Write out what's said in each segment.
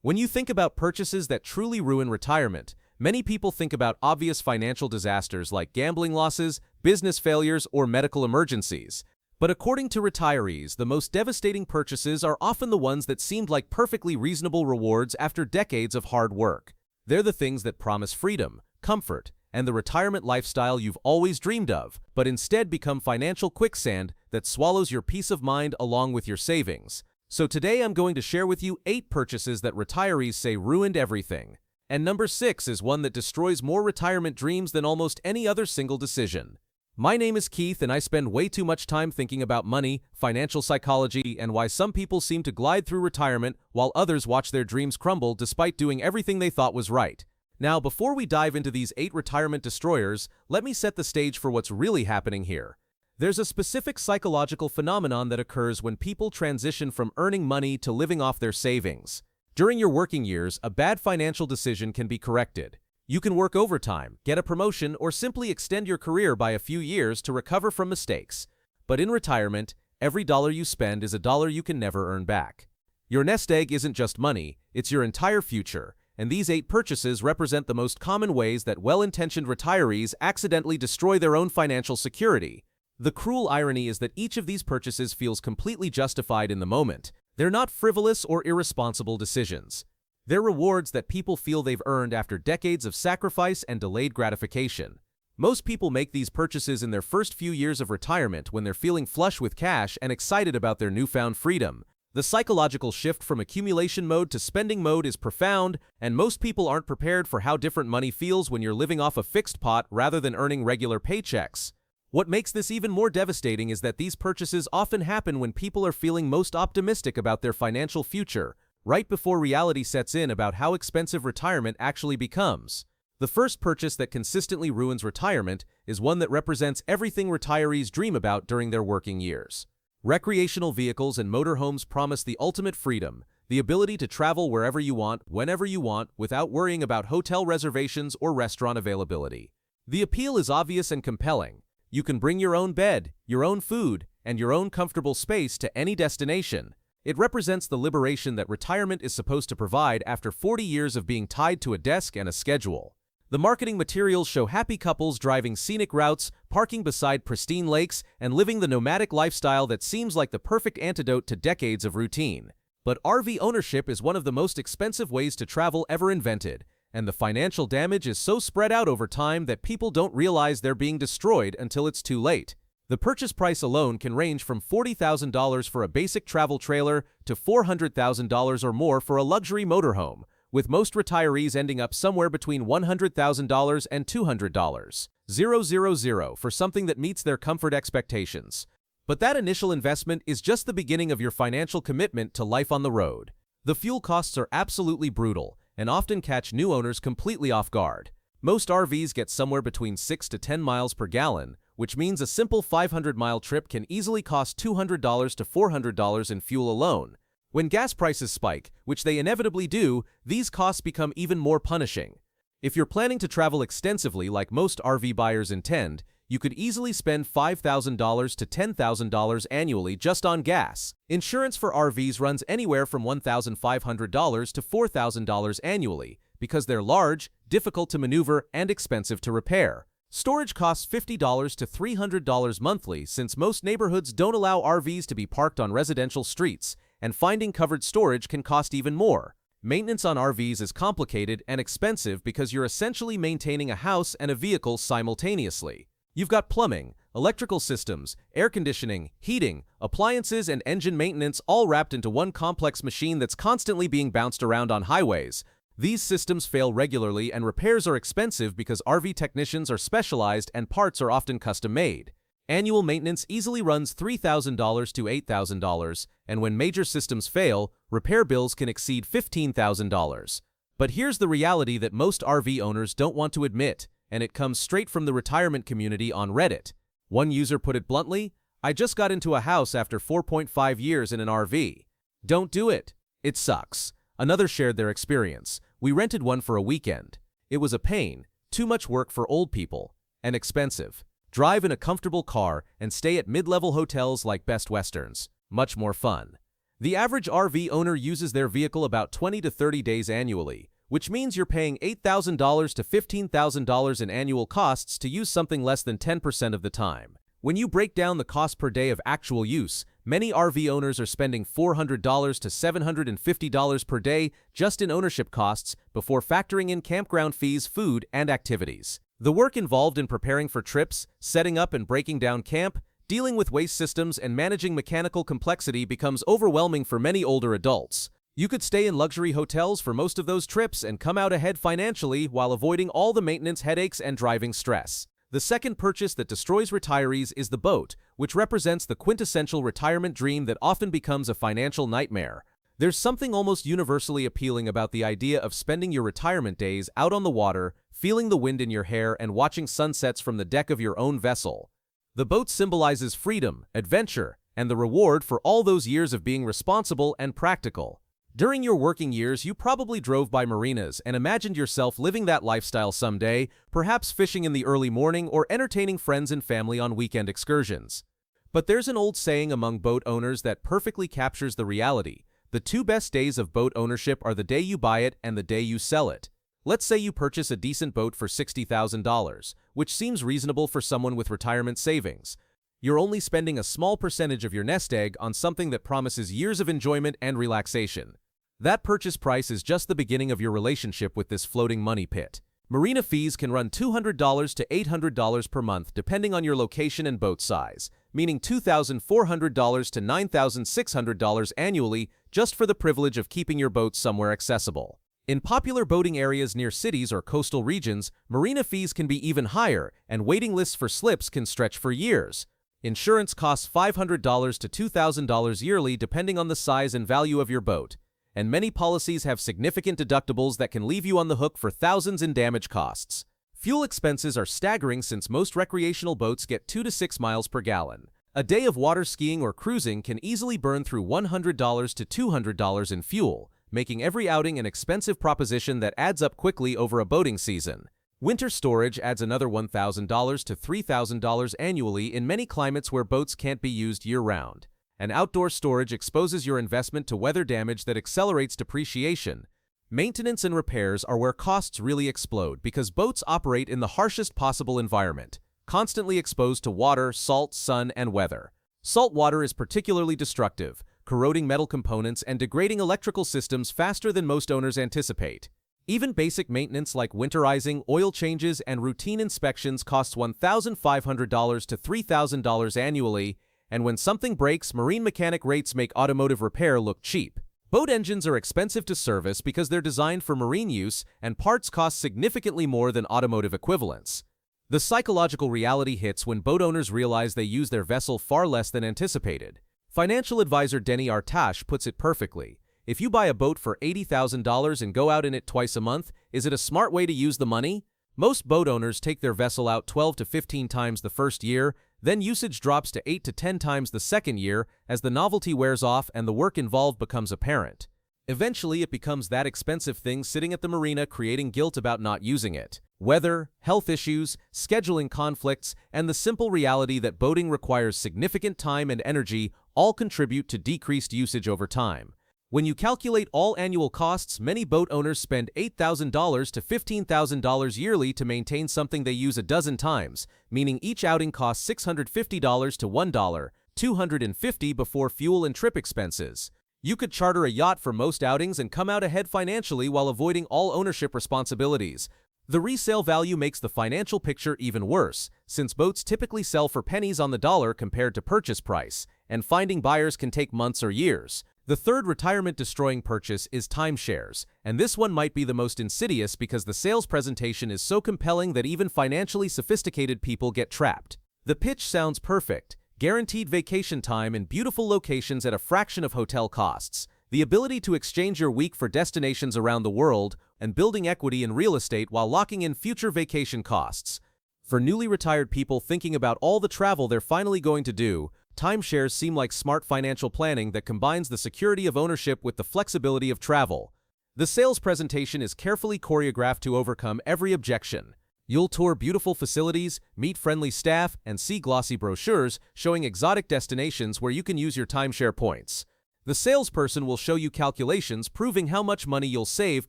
When you think about purchases that truly ruin retirement, many people think about obvious financial disasters like gambling losses, business failures, or medical emergencies. But according to retirees, the most devastating purchases are often the ones that seemed like perfectly reasonable rewards after decades of hard work. They're the things that promise freedom, comfort, and the retirement lifestyle you've always dreamed of, but instead become financial quicksand that swallows your peace of mind along with your savings. So today I'm going to share with you 8 purchases that retirees say ruined everything. And number 6 is one that destroys more retirement dreams than almost any other single decision. My name is Keith, and I spend way too much time thinking about money, financial psychology, and why some people seem to glide through retirement while others watch their dreams crumble despite doing everything they thought was right. Now, before we dive into these 8 retirement destroyers, let me set the stage for what's really happening here. There's a specific psychological phenomenon that occurs when people transition from earning money to living off their savings. During your working years, a bad financial decision can be corrected. You can work overtime, get a promotion, or simply extend your career by a few years to recover from mistakes. But in retirement, every dollar you spend is a dollar you can never earn back. Your nest egg isn't just money, it's your entire future. And these 8 purchases represent the most common ways that well-intentioned retirees accidentally destroy their own financial security. The cruel irony is that each of these purchases feels completely justified in the moment. They're not frivolous or irresponsible decisions. They're rewards that people feel they've earned after decades of sacrifice and delayed gratification. Most people make these purchases in their first few years of retirement when they're feeling flush with cash and excited about their newfound freedom. The psychological shift from accumulation mode to spending mode is profound, and most people aren't prepared for how different money feels when you're living off a fixed pot rather than earning regular paychecks. What makes this even more devastating is that these purchases often happen when people are feeling most optimistic about their financial future, right before reality sets in about how expensive retirement actually becomes. The first purchase that consistently ruins retirement is one that represents everything retirees dream about during their working years. Recreational vehicles and motorhomes promise the ultimate freedom, the ability to travel wherever you want, whenever you want, without worrying about hotel reservations or restaurant availability. The appeal is obvious and compelling. You can bring your own bed, your own food, and your own comfortable space to any destination. It represents the liberation that retirement is supposed to provide after 40 years of being tied to a desk and a schedule. The marketing materials show happy couples driving scenic routes, parking beside pristine lakes, and living the nomadic lifestyle that seems like the perfect antidote to decades of routine. But RV ownership is one of the most expensive ways to travel ever invented, and the financial damage is so spread out over time that people don't realize they're being destroyed until it's too late. The purchase price alone can range from $40,000 for a basic travel trailer to $400,000 or more for a luxury motorhome, with most retirees ending up somewhere between $100,000 and $200,000 for something that meets their comfort expectations. But that initial investment is just the beginning of your financial commitment to life on the road. The fuel costs are absolutely brutal and often catch new owners completely off guard. Most RVs get somewhere between 6 to 10 miles per gallon, which means a simple 500-mile trip can easily cost $200 to $400 in fuel alone. When gas prices spike, which they inevitably do, these costs become even more punishing. If you're planning to travel extensively like most RV buyers intend, you could easily spend $5,000 to $10,000 annually just on gas. Insurance for RVs runs anywhere from $1,500 to $4,000 annually because they're large, difficult to maneuver, and expensive to repair. Storage costs $50 to $300 monthly since most neighborhoods don't allow RVs to be parked on residential streets, and finding covered storage can cost even more. Maintenance on RVs is complicated and expensive because you're essentially maintaining a house and a vehicle simultaneously. You've got plumbing, electrical systems, air conditioning, heating, appliances, and engine maintenance all wrapped into one complex machine that's constantly being bounced around on highways. These systems fail regularly and repairs are expensive because RV technicians are specialized and parts are often custom-made. Annual maintenance easily runs $3,000 to $8,000, and when major systems fail, repair bills can exceed $15,000. But here's the reality that most RV owners don't want to admit, and it comes straight from the retirement community on Reddit. One user put it bluntly, "I just got into a house after 4.5 years in an RV. Don't do it. It sucks." Another shared their experience. "We rented one for a weekend. It was a pain, too much work for old people, and expensive. Drive in a comfortable car and stay at mid-level hotels like Best Westerns. Much more fun." The average RV owner uses their vehicle about 20 to 30 days annually, which means you're paying $8,000 to $15,000 in annual costs to use something less than 10% of the time. When you break down the cost per day of actual use, many RV owners are spending $400 to $750 per day just in ownership costs before factoring in campground fees, food, and activities. The work involved in preparing for trips, setting up and breaking down camp, dealing with waste systems, and managing mechanical complexity becomes overwhelming for many older adults. You could stay in luxury hotels for most of those trips and come out ahead financially while avoiding all the maintenance headaches and driving stress. The second purchase that destroys retirees is the boat, which represents the quintessential retirement dream that often becomes a financial nightmare. There's something almost universally appealing about the idea of spending your retirement days out on the water, feeling the wind in your hair, and watching sunsets from the deck of your own vessel. The boat symbolizes freedom, adventure, and the reward for all those years of being responsible and practical. During your working years, you probably drove by marinas and imagined yourself living that lifestyle someday, perhaps fishing in the early morning or entertaining friends and family on weekend excursions. But there's an old saying among boat owners that perfectly captures the reality. The two best days of boat ownership are the day you buy it and the day you sell it. Let's say you purchase a decent boat for $60,000, which seems reasonable for someone with retirement savings. You're only spending a small percentage of your nest egg on something that promises years of enjoyment and relaxation. That purchase price is just the beginning of your relationship with this floating money pit. Marina fees can run $200 to $800 per month depending on your location and boat size, meaning $2,400 to $9,600 annually just for the privilege of keeping your boat somewhere accessible. In popular boating areas near cities or coastal regions, marina fees can be even higher, and waiting lists for slips can stretch for years. Insurance costs $500 to $2,000 yearly depending on the size and value of your boat, and many policies have significant deductibles that can leave you on the hook for thousands in damage costs. Fuel expenses are staggering since most recreational boats get 2 to 6 miles per gallon. A day of water skiing or cruising can easily burn through $100 to $200 in fuel, making every outing an expensive proposition that adds up quickly over a boating season. Winter storage adds another $1,000 to $3,000 annually in many climates where boats can't be used year-round. And outdoor storage exposes your investment to weather damage that accelerates depreciation. Maintenance and repairs are where costs really explode because boats operate in the harshest possible environment, constantly exposed to water, salt, sun, and weather. Salt water is particularly destructive, corroding metal components and degrading electrical systems faster than most owners anticipate. Even basic maintenance like winterizing, oil changes, and routine inspections costs $1,500 to $3,000 annually, and when something breaks, marine mechanic rates make automotive repair look cheap. Boat engines are expensive to service because they're designed for marine use, and parts cost significantly more than automotive equivalents. The psychological reality hits when boat owners realize they use their vessel far less than anticipated. Financial advisor Denny Artash puts it perfectly. If you buy a boat for $80,000 and go out in it twice a month, is it a smart way to use the money? Most boat owners take their vessel out 12 to 15 times the first year, then usage drops to 8 to 10 times the second year as the novelty wears off and the work involved becomes apparent. Eventually, it becomes that expensive thing sitting at the marina creating guilt about not using it. Weather, health issues, scheduling conflicts, and the simple reality that boating requires significant time and energy all contribute to decreased usage over time. When you calculate all annual costs, many boat owners spend $8,000 to $15,000 yearly to maintain something they use a dozen times, meaning each outing costs $650 to $1, $250 before fuel and trip expenses. You could charter a yacht for most outings and come out ahead financially while avoiding all ownership responsibilities. The resale value makes the financial picture even worse, since boats typically sell for pennies on the dollar compared to purchase price, and finding buyers can take months or years. The third retirement-destroying purchase is timeshares, and this one might be the most insidious because the sales presentation is so compelling that even financially sophisticated people get trapped. The pitch sounds perfect: guaranteed vacation time in beautiful locations at a fraction of hotel costs, the ability to exchange your week for destinations around the world, and building equity in real estate while locking in future vacation costs. For newly retired people thinking about all the travel they're finally going to do, timeshares seem like smart financial planning that combines the security of ownership with the flexibility of travel. The sales presentation is carefully choreographed to overcome every objection. You'll tour beautiful facilities, meet friendly staff, and see glossy brochures showing exotic destinations where you can use your timeshare points. The salesperson will show you calculations proving how much money you'll save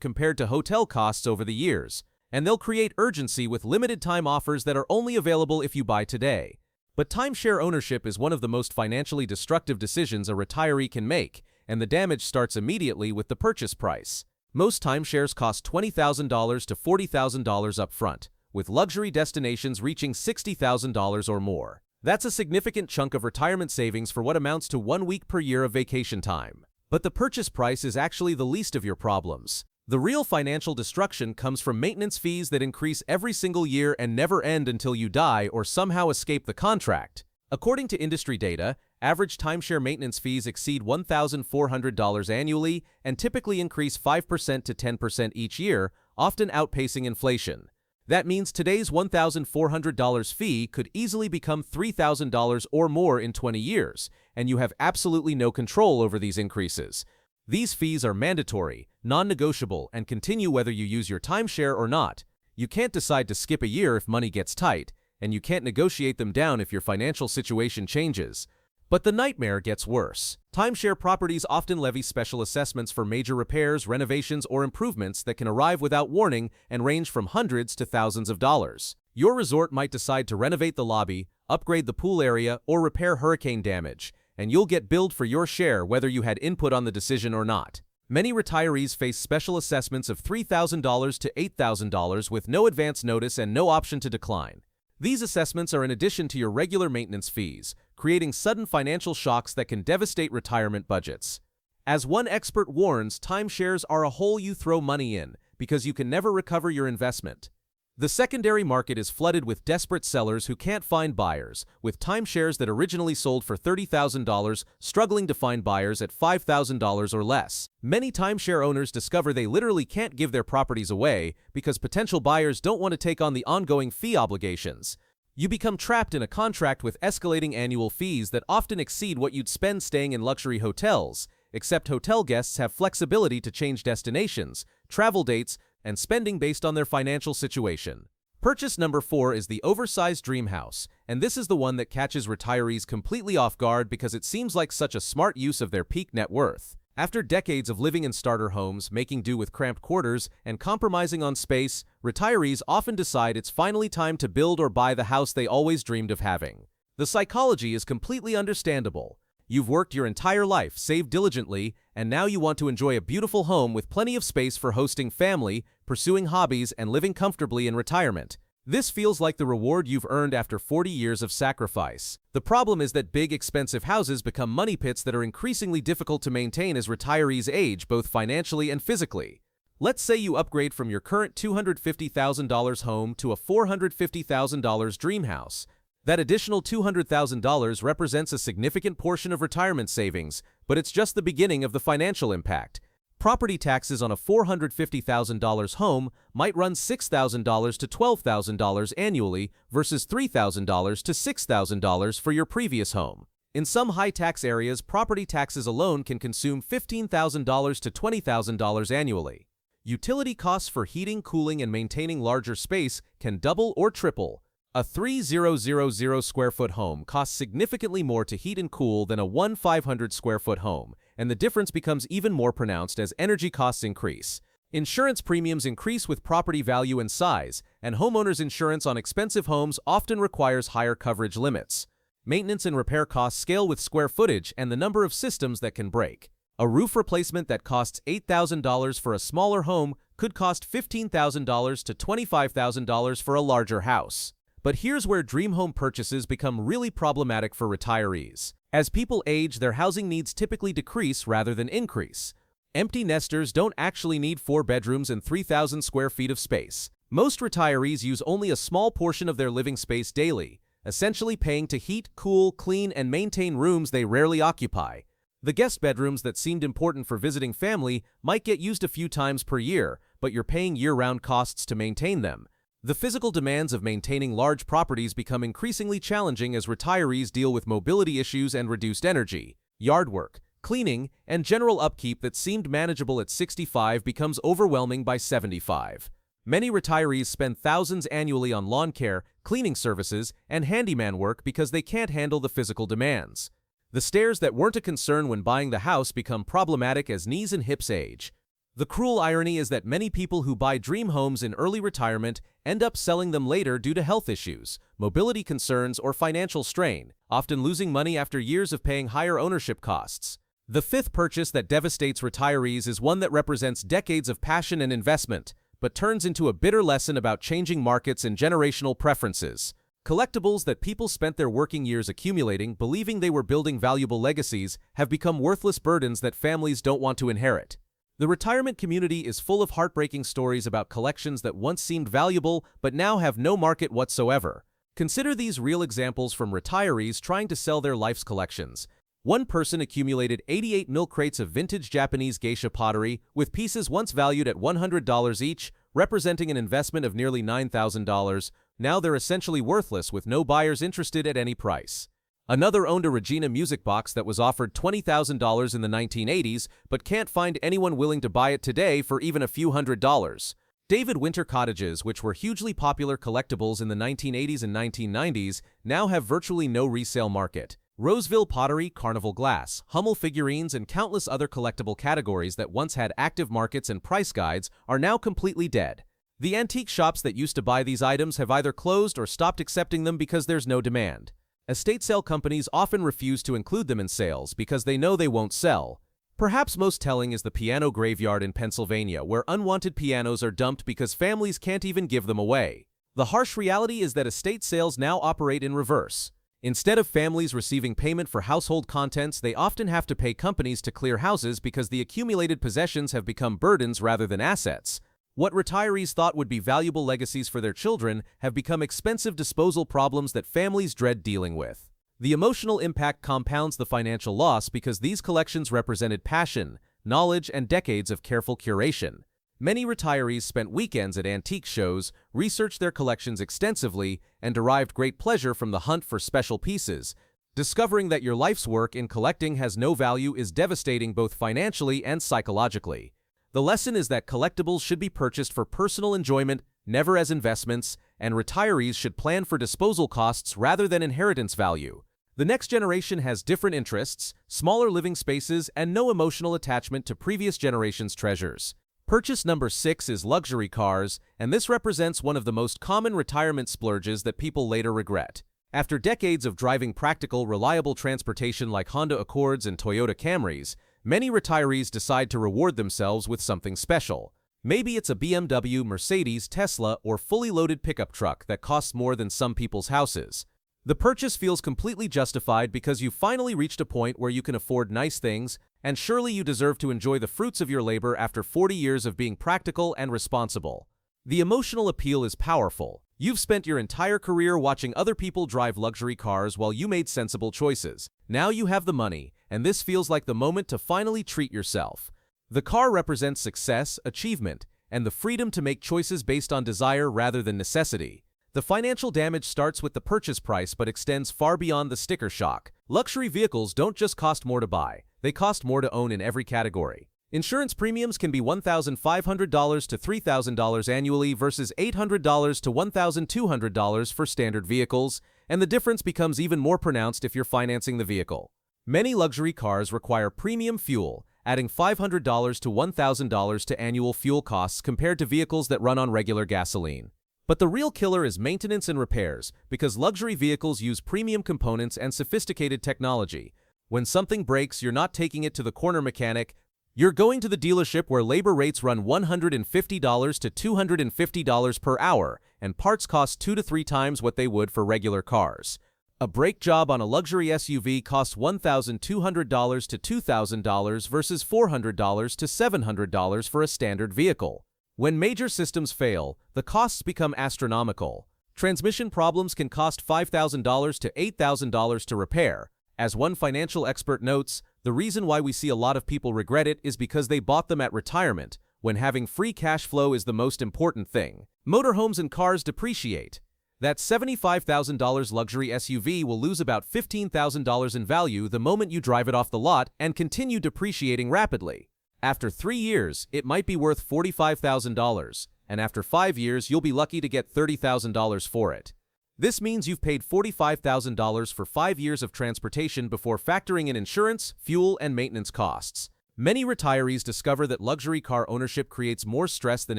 compared to hotel costs over the years, and they'll create urgency with limited-time offers that are only available if you buy today. But timeshare ownership is one of the most financially destructive decisions a retiree can make, and the damage starts immediately with the purchase price. Most timeshares cost $20,000 to $40,000 up front, with luxury destinations reaching $60,000 or more. That's a significant chunk of retirement savings for what amounts to 1 week per year of vacation time. But the purchase price is actually the least of your problems. The real financial destruction comes from maintenance fees that increase every single year and never end until you die or somehow escape the contract. According to industry data, average timeshare maintenance fees exceed $1,400 annually and typically increase 5% to 10% each year, often outpacing inflation. That means today's $1,400 fee could easily become $3,000 or more in 20 years, and you have absolutely no control over these increases. These fees are mandatory, non-negotiable, and continue whether you use your timeshare or not. You can't decide to skip a year if money gets tight, and you can't negotiate them down if your financial situation changes. But the nightmare gets worse. Timeshare properties often levy special assessments for major repairs, renovations, or improvements that can arrive without warning and range from hundreds to thousands of dollars. Your resort might decide to renovate the lobby, upgrade the pool area, or repair hurricane damage, and you'll get billed for your share whether you had input on the decision or not. Many retirees face special assessments of $3,000 to $8,000 with no advance notice and no option to decline. These assessments are in addition to your regular maintenance fees, creating sudden financial shocks that can devastate retirement budgets. As one expert warns, timeshares are a hole you throw money in because you can never recover your investment. The secondary market is flooded with desperate sellers who can't find buyers, with timeshares that originally sold for $30,000 struggling to find buyers at $5,000 or less. Many timeshare owners discover they literally can't give their properties away because potential buyers don't want to take on the ongoing fee obligations. You become trapped in a contract with escalating annual fees that often exceed what you'd spend staying in luxury hotels, except hotel guests have flexibility to change destinations, travel dates, and spending based on their financial situation. Purchase number 4 is the oversized dream house, and this is the one that catches retirees completely off guard because it seems like such a smart use of their peak net worth. After decades of living in starter homes, making do with cramped quarters, and compromising on space, retirees often decide it's finally time to build or buy the house they always dreamed of having. The psychology is completely understandable. You've worked your entire life, saved diligently, and now you want to enjoy a beautiful home with plenty of space for hosting family, pursuing hobbies, and living comfortably in retirement. This feels like the reward you've earned after 40 years of sacrifice. The problem is that big, expensive houses become money pits that are increasingly difficult to maintain as retirees age, both financially and physically. Let's say you upgrade from your current $250,000 home to a $450,000 dream house. That additional $200,000 represents a significant portion of retirement savings, but it's just the beginning of the financial impact. Property taxes on a $450,000 home might run $6,000 to $12,000 annually versus $3,000 to $6,000 for your previous home. In some high-tax areas, property taxes alone can consume $15,000 to $20,000 annually. Utility costs for heating, cooling, and maintaining larger space can double or triple. A 3,000 square foot home costs significantly more to heat and cool than a 1,500 square foot home, and the difference becomes even more pronounced as energy costs increase. Insurance premiums increase with property value and size, and homeowners' insurance on expensive homes often requires higher coverage limits. Maintenance and repair costs scale with square footage and the number of systems that can break. A roof replacement that costs $8,000 for a smaller home could cost $15,000 to $25,000 for a larger house. But here's where dream home purchases become really problematic for retirees. As people age, their housing needs typically decrease rather than increase. Empty nesters don't actually need 4 bedrooms and 3,000 square feet of space. Most retirees use only a small portion of their living space daily, essentially paying to heat, cool, clean, and maintain rooms they rarely occupy. The guest bedrooms that seemed important for visiting family might get used a few times per year, but you're paying year-round costs to maintain them. The physical demands of maintaining large properties become increasingly challenging as retirees deal with mobility issues and reduced energy. Yard work, cleaning, and general upkeep that seemed manageable at 65 becomes overwhelming by 75. Many retirees spend thousands annually on lawn care, cleaning services, and handyman work because they can't handle the physical demands. The stairs that weren't a concern when buying the house become problematic as knees and hips age. The cruel irony is that many people who buy dream homes in early retirement end up selling them later due to health issues, mobility concerns, or financial strain, often losing money after years of paying higher ownership costs. The fifth purchase that devastates retirees is one that represents decades of passion and investment, but turns into a bitter lesson about changing markets and generational preferences. Collectibles that people spent their working years accumulating, believing they were building valuable legacies, have become worthless burdens that families don't want to inherit. The retirement community is full of heartbreaking stories about collections that once seemed valuable but now have no market whatsoever. Consider these real examples from retirees trying to sell their life's collections. One person accumulated 88 milk crates of vintage Japanese geisha pottery, with pieces once valued at $100 each, representing an investment of nearly $9,000. Now they're essentially worthless with no buyers interested at any price. Another owned a Regina music box that was offered $20,000 in the 1980s, but can't find anyone willing to buy it today for even a few $100s. David Winter cottages, which were hugely popular collectibles in the 1980s and 1990s, now have virtually no resale market. Roseville pottery, carnival glass, Hummel figurines, and countless other collectible categories that once had active markets and price guides are now completely dead. The antique shops that used to buy these items have either closed or stopped accepting them because there's no demand. Estate sale companies often refuse to include them in sales because they know they won't sell. Perhaps most telling is the piano graveyard in Pennsylvania, where unwanted pianos are dumped because families can't even give them away. The harsh reality is that estate sales now operate in reverse. Instead of families receiving payment for household contents, they often have to pay companies to clear houses because the accumulated possessions have become burdens rather than assets. What retirees thought would be valuable legacies for their children have become expensive disposal problems that families dread dealing with. The emotional impact compounds the financial loss because these collections represented passion, knowledge, and decades of careful curation. Many retirees spent weekends at antique shows, researched their collections extensively, and derived great pleasure from the hunt for special pieces. Discovering that your life's work in collecting has no value is devastating both financially and psychologically. The lesson is that collectibles should be purchased for personal enjoyment, never as investments, and retirees should plan for disposal costs rather than inheritance value. The next generation has different interests, smaller living spaces, and no emotional attachment to previous generations' treasures. Purchase number 6 is luxury cars, and this represents one of the most common retirement splurges that people later regret. After decades of driving practical, reliable transportation like Honda Accords and Toyota Camrys, many retirees decide to reward themselves with something special. Maybe it's a BMW, Mercedes, Tesla, or fully loaded pickup truck that costs more than some people's houses. The purchase feels completely justified because you've finally reached a point where you can afford nice things, and surely you deserve to enjoy the fruits of your labor after 40 years of being practical and responsible. The emotional appeal is powerful. You've spent your entire career watching other people drive luxury cars while you made sensible choices. Now you have the money, and this feels like the moment to finally treat yourself. The car represents success, achievement, and the freedom to make choices based on desire rather than necessity. The financial damage starts with the purchase price but extends far beyond the sticker shock. Luxury vehicles don't just cost more to buy, they cost more to own in every category. Insurance premiums can be $1,500 to $3,000 annually versus $800 to $1,200 for standard vehicles, and the difference becomes even more pronounced if you're financing the vehicle. Many luxury cars require premium fuel, adding $500 to $1,000 to annual fuel costs compared to vehicles that run on regular gasoline. But the real killer is maintenance and repairs, because luxury vehicles use premium components and sophisticated technology. When something breaks, you're not taking it to the corner mechanic. You're going to the dealership where labor rates run $150 to $250 per hour, and parts cost 2 to 3 times what they would for regular cars. A brake job on a luxury SUV costs $1,200 to $2,000 versus $400 to $700 for a standard vehicle. When major systems fail, the costs become astronomical. Transmission problems can cost $5,000 to $8,000 to repair. As one financial expert notes, the reason why we see a lot of people regret it is because they bought them at retirement, when having free cash flow is the most important thing. Motorhomes and cars depreciate. That $75,000 luxury SUV will lose about $15,000 in value the moment you drive it off the lot and continue depreciating rapidly. After 3 years, it might be worth $45,000, and after 5 years, you'll be lucky to get $30,000 for it. This means you've paid $45,000 for 5 years of transportation before factoring in insurance, fuel, and maintenance costs. Many retirees discover that luxury car ownership creates more stress than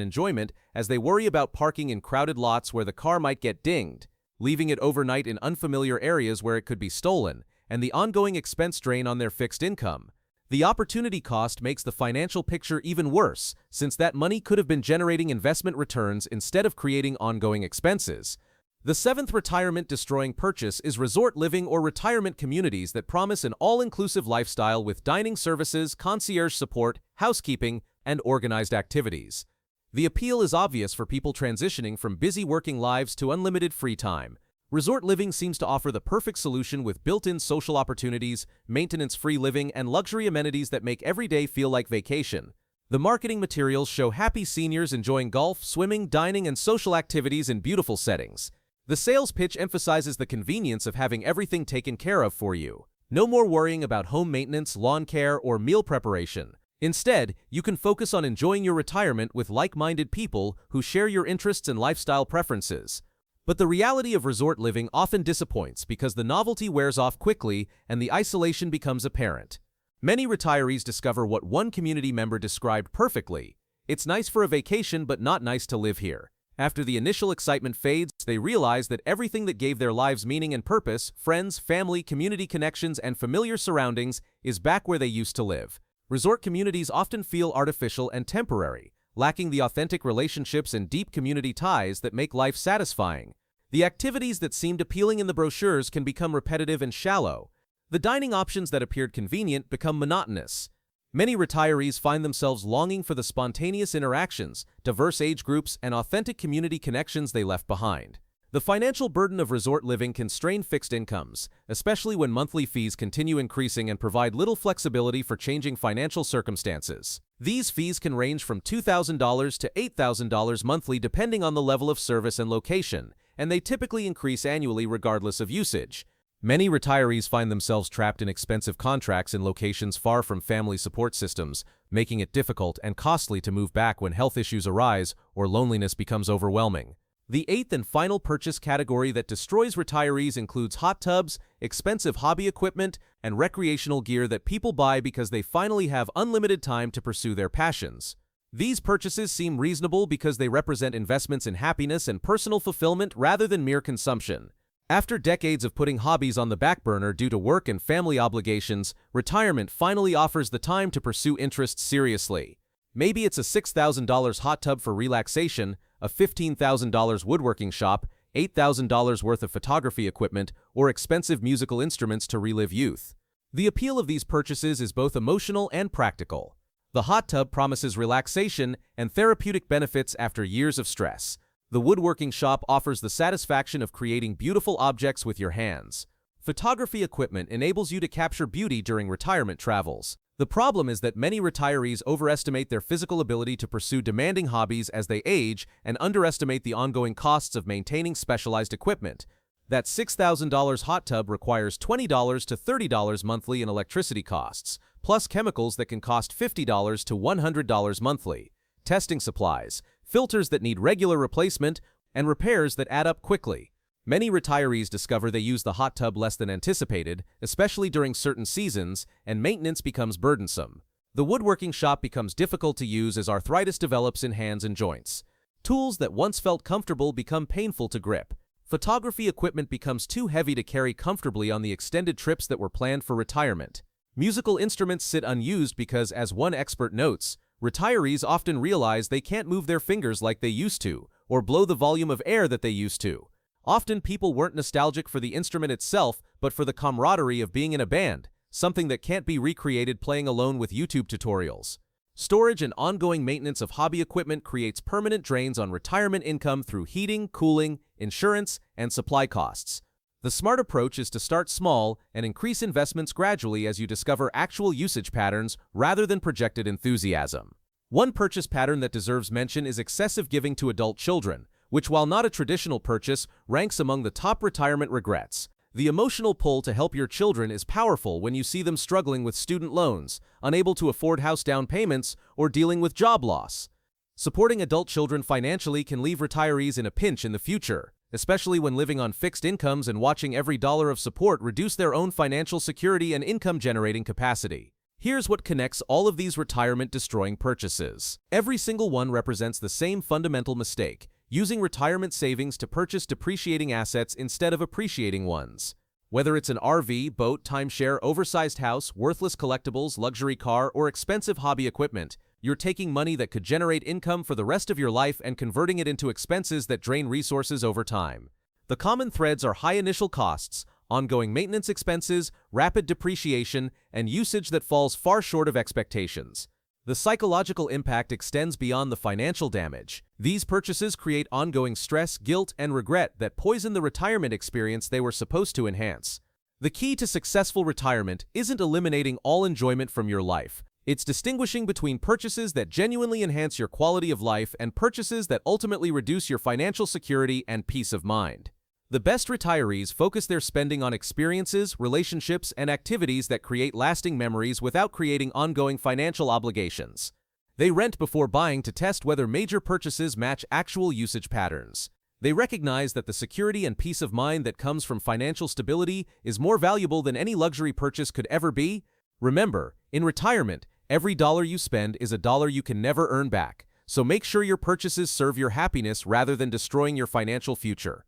enjoyment as they worry about parking in crowded lots where the car might get dinged, leaving it overnight in unfamiliar areas where it could be stolen, and the ongoing expense drain on their fixed income. The opportunity cost makes the financial picture even worse, since that money could have been generating investment returns instead of creating ongoing expenses. The seventh retirement-destroying purchase is resort living or retirement communities that promise an all-inclusive lifestyle with dining services, concierge support, housekeeping, and organized activities. The appeal is obvious for people transitioning from busy working lives to unlimited free time. Resort living seems to offer the perfect solution with built-in social opportunities, maintenance-free living, and luxury amenities that make every day feel like vacation. The marketing materials show happy seniors enjoying golf, swimming, dining, and social activities in beautiful settings. The sales pitch emphasizes the convenience of having everything taken care of for you. No more worrying about home maintenance, lawn care, or meal preparation. Instead, you can focus on enjoying your retirement with like-minded people who share your interests and lifestyle preferences. But the reality of resort living often disappoints because the novelty wears off quickly and the isolation becomes apparent. Many retirees discover what one community member described perfectly: "It's nice for a vacation, but not nice to live here." After the initial excitement fades, they realize that everything that gave their lives meaning and purpose, friends, family, community connections, and familiar surroundings, is back where they used to live. Resort communities often feel artificial and temporary, lacking the authentic relationships and deep community ties that make life satisfying. The activities that seemed appealing in the brochures can become repetitive and shallow. The dining options that appeared convenient become monotonous. Many retirees find themselves longing for the spontaneous interactions, diverse age groups, and authentic community connections they left behind. The financial burden of resort living can strain fixed incomes, especially when monthly fees continue increasing and provide little flexibility for changing financial circumstances. These fees can range from $2,000 to $8,000 monthly depending on the level of service and location, and they typically increase annually regardless of usage. Many retirees find themselves trapped in expensive contracts in locations far from family support systems, making it difficult and costly to move back when health issues arise or loneliness becomes overwhelming. The eighth and final purchase category that destroys retirees includes hot tubs, expensive hobby equipment, and recreational gear that people buy because they finally have unlimited time to pursue their passions. These purchases seem reasonable because they represent investments in happiness and personal fulfillment rather than mere consumption. After decades of putting hobbies on the back burner due to work and family obligations, retirement finally offers the time to pursue interests seriously. Maybe it's a $6,000 hot tub for relaxation, a $15,000 woodworking shop, $8,000 worth of photography equipment, or expensive musical instruments to relive youth. The appeal of these purchases is both emotional and practical. The hot tub promises relaxation and therapeutic benefits after years of stress. The woodworking shop offers the satisfaction of creating beautiful objects with your hands. Photography equipment enables you to capture beauty during retirement travels. The problem is that many retirees overestimate their physical ability to pursue demanding hobbies as they age and underestimate the ongoing costs of maintaining specialized equipment. That $6,000 hot tub requires $20 to $30 monthly in electricity costs, plus chemicals that can cost $50 to $100 monthly, testing supplies, filters that need regular replacement, and repairs that add up quickly. Many retirees discover they use the hot tub less than anticipated, especially during certain seasons, and maintenance becomes burdensome. The woodworking shop becomes difficult to use as arthritis develops in hands and joints. Tools that once felt comfortable become painful to grip. Photography equipment becomes too heavy to carry comfortably on the extended trips that were planned for retirement. Musical instruments sit unused because, as one expert notes, retirees often realize they can't move their fingers like they used to, or blow the volume of air that they used to. Often people weren't nostalgic for the instrument itself, but for the camaraderie of being in a band, something that can't be recreated playing alone with YouTube tutorials. Storage and ongoing maintenance of hobby equipment creates permanent drains on retirement income through heating, cooling, insurance, and supply costs. The smart approach is to start small and increase investments gradually as you discover actual usage patterns rather than projected enthusiasm. One purchase pattern that deserves mention is excessive giving to adult children, which, while not a traditional purchase, ranks among the top retirement regrets. The emotional pull to help your children is powerful when you see them struggling with student loans, unable to afford house down payments, or dealing with job loss. Supporting adult children financially can leave retirees in a pinch in the future. especially when living on fixed incomes and watching every dollar of support reduce their own financial security and income-generating capacity. Here's what connects all of these retirement-destroying purchases. Every single one represents the same fundamental mistake: using retirement savings to purchase depreciating assets instead of appreciating ones. Whether it's an RV, boat, timeshare, oversized house, worthless collectibles, luxury car, or expensive hobby equipment, you're taking money that could generate income for the rest of your life and converting it into expenses that drain resources over time. The common threads are high initial costs, ongoing maintenance expenses, rapid depreciation, and usage that falls far short of expectations. The psychological impact extends beyond the financial damage. These purchases create ongoing stress, guilt, and regret that poison the retirement experience they were supposed to enhance. The key to successful retirement isn't eliminating all enjoyment from your life. It's distinguishing between purchases that genuinely enhance your quality of life and purchases that ultimately reduce your financial security and peace of mind. The best retirees focus their spending on experiences, relationships, and activities that create lasting memories without creating ongoing financial obligations. They rent before buying to test whether major purchases match actual usage patterns. They recognize that the security and peace of mind that comes from financial stability is more valuable than any luxury purchase could ever be. Remember, in retirement, every dollar you spend is a dollar you can never earn back, so make sure your purchases serve your happiness rather than destroying your financial future.